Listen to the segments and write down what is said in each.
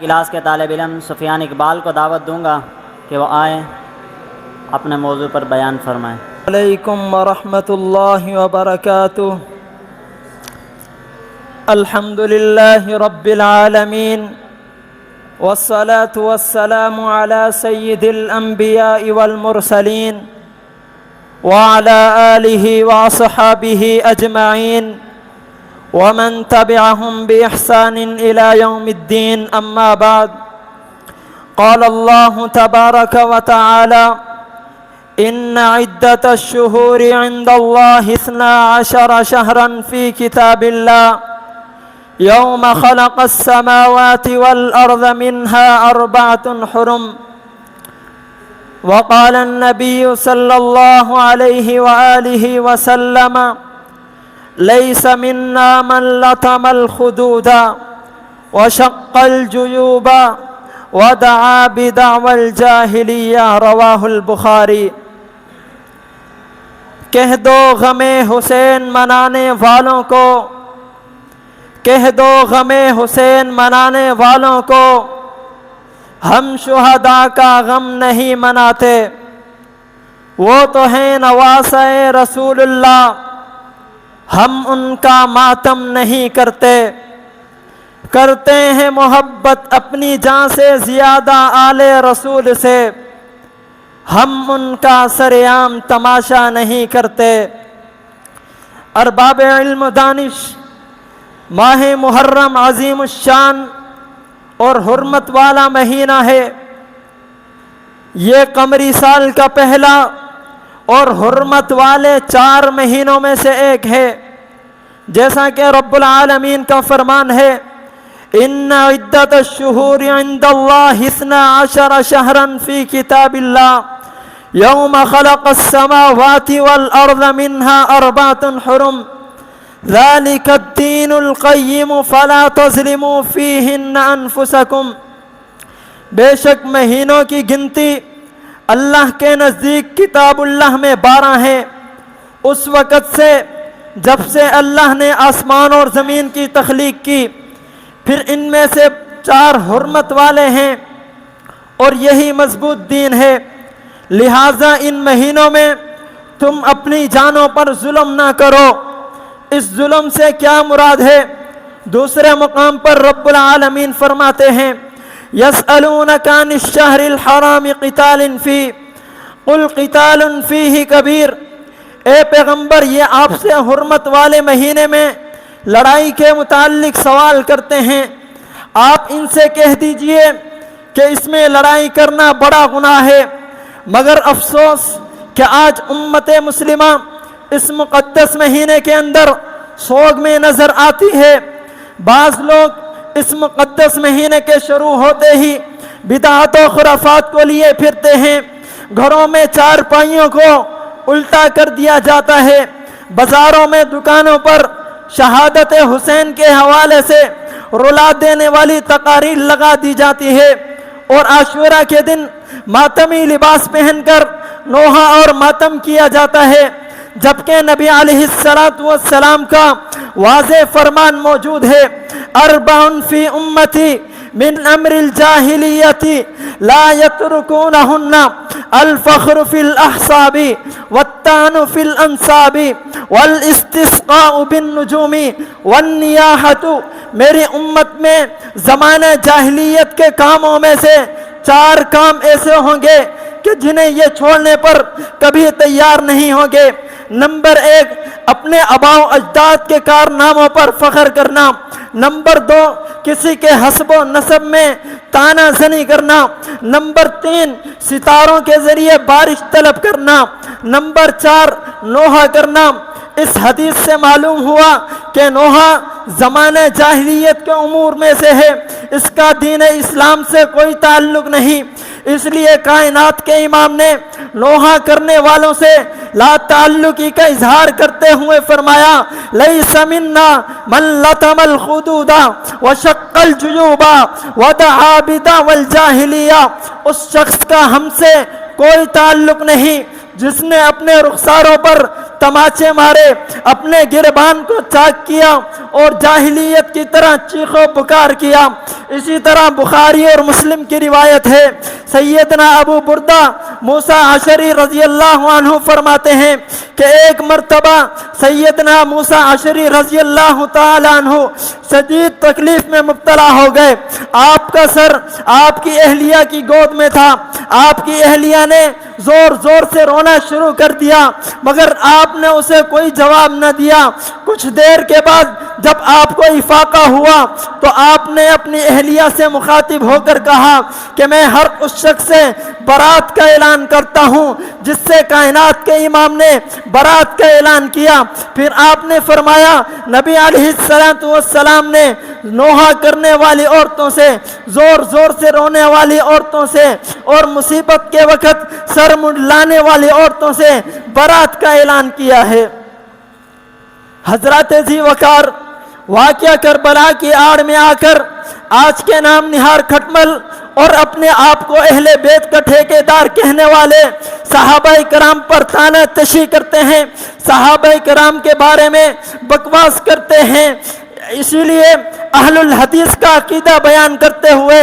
Class کے طالب علم سفیان اقبال کو دعوت دوں گا کہ وہ آئیں اپنے موضوع پر بیان فرمائیں۔ علیکم ورحمۃ اللہ وبرکاتہ۔ الحمد للہ رب العالمین والصلاة والسلام علی سید الانبیاء والمرسلین وعلی آلہ واصحابہ اجمعین ومن تبعهم بإحسان إلى يوم الدين أما بعد قال الله تبارك وتعالى إن عدة الشهور عند الله 12 شهرا في كتاب الله يوم خلق السماوات والأرض منها 4 حرم وقال النبي صلى الله عليه وآله وسلم ليس منا من لطم الخدود وشق الجيوب ودعا بدعوى الجاہلیہ رواہ البخاری۔ کہہ دو غم حسین منانے والوں کو، کہہ دو غم حسین منانے والوں کو، ہم شہداء کا غم نہیں مناتے، وہ تو ہیں نواسۂ رسول اللہ، ہم ان کا ماتم نہیں کرتے، کرتے ہیں محبت اپنی جان سے زیادہ آل رسول سے، ہم ان کا سرعام تماشا نہیں کرتے۔ ارباب علم دانش، ماہ محرم عظیم الشان اور حرمت والا مہینہ ہے۔ یہ قمری سال کا پہلا اور حرمت والے 4 مہینوں میں سے ایک ہے، جیسا کہ رب العالمین کا فرمان ہے ان عدت الشہور عند اللہ 12 شہرا فی کتاب اللہ یوم خلق السماوات والارض منها 4 حرم ذلك الدین القیم فلا تظلموا فیہن انفسکم۔ بے شک مہینوں کی گنتی اللہ کے نزدیک کتاب اللہ میں 12 ہیں، اس وقت سے جب سے اللہ نے آسمان اور زمین کی تخلیق کی، پھر ان میں سے 4 حرمت والے ہیں اور یہی مضبوط دین ہے، لہٰذا ان مہینوں میں تم اپنی جانوں پر ظلم نہ کرو۔ اس ظلم سے کیا مراد ہے؟ دوسرے مقام پر رب العالمین فرماتے ہیں يسألونك عن الشهر الحرام قتال فيه قل قتال فيه كبير۔ اے پیغمبر، یہ آپ سے حرمت والے مہینے میں لڑائی کے متعلق سوال کرتے ہیں، آپ ان سے کہہ دیجئے کہ اس میں لڑائی کرنا بڑا گناہ ہے، مگر افسوس کہ آج امت مسلمہ اس مقدس مہینے کے اندر سوگ میں نظر آتی ہے۔ بعض لوگ اس مقدس مہینے کے شروع ہوتے ہی بدعات و خرافات کو لیے پھرتے ہیں، گھروں میں 4 پائیوں کو الٹا کر دیا جاتا ہے، بازاروں میں دکانوں پر شہادت حسین کے حوالے سے رلا دینے والی تقاریر لگا دی جاتی ہے، اور عاشورہ کے دن ماتمی لباس پہن کر نوحہ اور ماتم کیا جاتا ہے، جبکہ نبی علیہ السلام کا واضح فرمان موجود ہے 4 فی امتی من امر الجاہلیت لا یترکونہن الفخر فی الاحساب والطعن فی الانساب والاستسقاء بالنجوم والنیاحۃ۔ میری امت میں زمانہ جاہلیت کے کاموں میں سے 4 کام ایسے ہوں گے کہ جنہیں یہ چھوڑنے پر کبھی تیار نہیں ہوں گے۔ نمبر 1، اپنے آباء و اجداد کے کارناموں پر فخر کرنا۔ نمبر 2، کسی کے حسب و نسب میں تانا زنی کرنا۔ نمبر 3، ستاروں کے ذریعے بارش طلب کرنا۔ نمبر 4، نوحہ کرنا۔ اس حدیث سے معلوم ہوا کہ نوحہ زمانہ جاہلیت کے امور میں سے ہے، اس کا دین اسلام سے کوئی تعلق نہیں، اس لیے کائنات کے امام نے نوحہ کرنے والوں سے لا تعلقی کا اظہار کرتے ہوئے فرمایا لیس منا من لطم الخدود وشق الجیوب ودعا بدعوى الجاہلیہ۔ اس شخص کا ہم سے کوئی تعلق نہیں جس نے اپنے رخساروں پر تماچے مارے، اپنے گربان کو چاک کیا اور جاہلیت کی طرح چیخ و پکار کیا۔ اسی طرح بخاری اور مسلم کی روایت ہے، سیدنا ابو بردہ موسیٰ عشری رضی اللہ عنہ فرماتے ہیں کہ ایک مرتبہ سیدنا موسیٰ عشری رضی اللہ تعالیٰ عنہ شدید تکلیف میں مبتلا ہو گئے۔ آپ کا سر آپ کی اہلیہ کی گود میں تھا، آپ کی اہلیہ نے زور زور سے رونا شروع کر دیا، مگر آپ نے اسے کوئی جواب نہ دیا۔ کچھ دیر کے بعد جب آپ کو افاقہ ہوا تو آپ نے اپنی اہلیہ سے مخاطب ہو کر کہا کہ میں ہر اس شخص سے برات کا اعلان کرتا ہوں جس سے کائنات کے امام نے برات کا اعلان کیا۔ پھر آپ نے فرمایا نبی علیہ السلام نے نوحہ کرنے والی عورتوں سے، زور زور سے رونے والی عورتوں سے اور مصیبت کے وقت سر منڈلانے والی عورتوں سے برات کا اعلان کیا ہے۔ حضرات ذی وقار واقعہ کربلا کی آڑ میں آ کر آج کے نام نہار کھٹمل اور اپنے آپ کو اہل بیت کا ٹھیکیدار کہنے والے صحابہ کرام پر طعنہ تشی کرتے ہیں، صحابہ کرام کے بارے میں بکواس کرتے ہیں۔ اسی لیے اہل الحدیث کا عقیدہ بیان کرتے ہوئے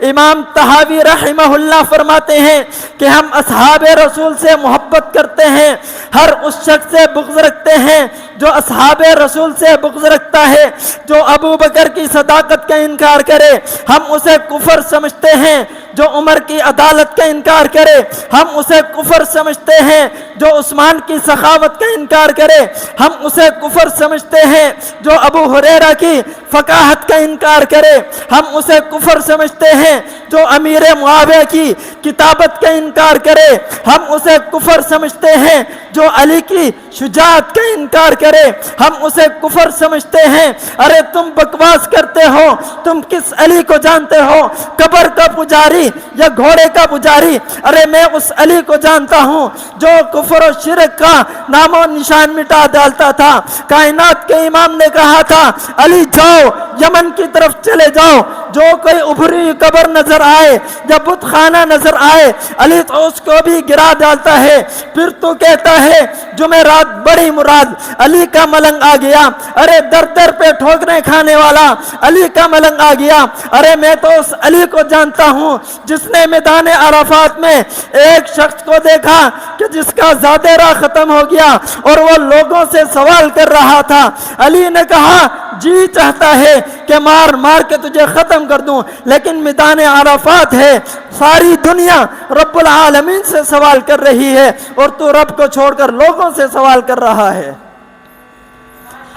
امام طحاوی رحمہ اللہ فرماتے ہیں کہ ہم اصحاب رسول سے محبت کرتے ہیں، ہر اس شخص سے بغض رکھتے ہیں جو اصحاب رسول سے بغض رکھتا ہے۔ جو ابو بکر کی صداقت کا انکار کرے ہم اسے کفر سمجھتے ہیں، جو عمر کی عدالت کا انکار کرے ہم اسے کفر سمجھتے ہیں، جو عثمان کی سخاوت کا انکار کرے ہم اسے کفر سمجھتے ہیں، جو ابو ہریرہ کی فقاہت کا انکار کرے ہم اسے کفر سمجھتے ہیں، جو امیر معاویہ کی کتابت کا انکار کرے ہم اسے کفر سمجھتے ہیں، جو علی کی شجاعت کا انکار کرے ہم اسے کفر سمجھتے ہیں۔ ارے تم بکواس کرتے ہو، تم کس علی کو جانتے ہو؟ قبر کا پجاری یا گھوڑے کا پجاری؟ ارے میں اس علی کو جانتا ہوں جو کفر و شرک کا نام و نشان مٹا ڈالتا تھا۔ کائنات کے امام نے کہا تھا علی جاؤ یمن کی طرف چلے جاؤ، جو کوئی ابھری قبر نظر آئے یا بت خانہ نظر آئے علی تو اس کو بھی گرا ڈالتا ہے۔ پھر تو کہتا ہے جمعرات بڑی مراد، علی کا ملنگ آ گیا۔ ارے در در پہ ٹھوکریں کھانے والا علی کا ملنگ آ گیا۔ ارے میں تو اس علی کو جانتا ہوں جس نے میدان عرفات میں ایک شخص کو دیکھا کہ جس کا زادیرہ ختم ہو گیا اور وہ لوگوں سے سوال کر رہا تھا۔ علی نے کہا جی چاہتا ہے کہ مار مار کے تجھے ختم کر دوں، لیکن میدان عرفات ہے، ساری دنیا رب العالمین سے سوال کر رہی ہے اور تو رب کو چھوڑ کر لوگوں سے سوال کر رہا ہے۔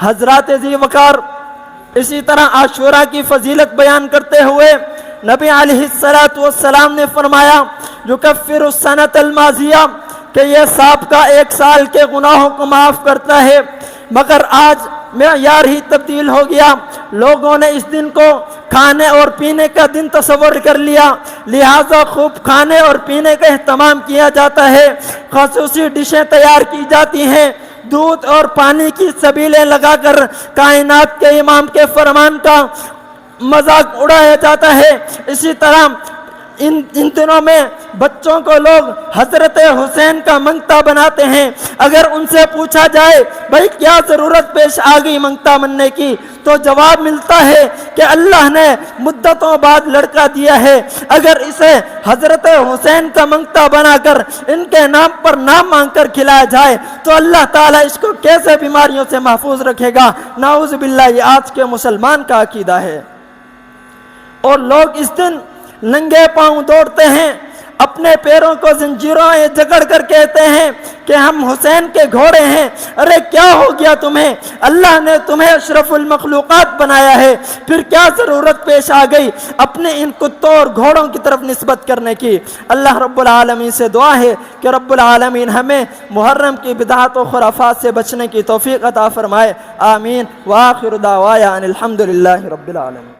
حضرات ذی وقار اسی طرح عاشوراء کی فضیلت بیان کرتے ہوئے نبی علیہ السلام نے فرمایا یکفر السنۃ الماضیہ کہ یہ سابقہ ایک سال کے گناہوں کو معاف کرتا ہے، مگر آج معیار ہی تبدیل ہو گیا۔ لوگوں نے اس دن کو کھانے اور پینے کا دن تصور کر لیا، لہٰذا خوب کھانے اور پینے کا اہتمام کیا جاتا ہے، خصوصی ڈشیں تیار کی جاتی ہیں، دودھ اور پانی کی سبیلیں لگا کر کائنات کے امام کے فرمان کا مذاق اڑایا جاتا ہے۔ اسی طرح ان دنوں میں بچوں کو لوگ حضرت حسین کا منگتا بناتے ہیں۔ اگر ان سے پوچھا جائے بھائی کیا ضرورت پیش آ گئی منگتا بننے کی، تو جواب ملتا ہے کہ اللہ نے مدتوں بعد لڑکا دیا ہے۔ اگر اسے حضرت حسین کا منگتا بنا کر ان کے نام پر نام مانگ کر کھلایا جائے تو اللہ تعالیٰ اس کو کیسے بیماریوں سے محفوظ رکھے گا؟ نعوذ باللہ، یہ آج کے مسلمان کا عقیدہ ہے۔ اور لوگ اس دن ننگے پاؤں دوڑتے ہیں، اپنے پیروں کو زنجیروں میں جکڑ کر کہتے ہیں کہ ہم حسین کے گھوڑے ہیں۔ ارے کیا ہو گیا تمہیں؟ اللہ نے تمہیں اشرف المخلوقات بنایا ہے، پھر کیا ضرورت پیش آ گئی اپنے ان کتوں اور گھوڑوں کی طرف نسبت کرنے کی؟ اللہ رب العالمین سے دعا ہے کہ رب العالمین ہمیں محرم کی بدعات و خرافات سے بچنے کی توفیق عطا فرمائے، آمین۔ وآخر دعوایا ان الحمدللہ رب العالمین۔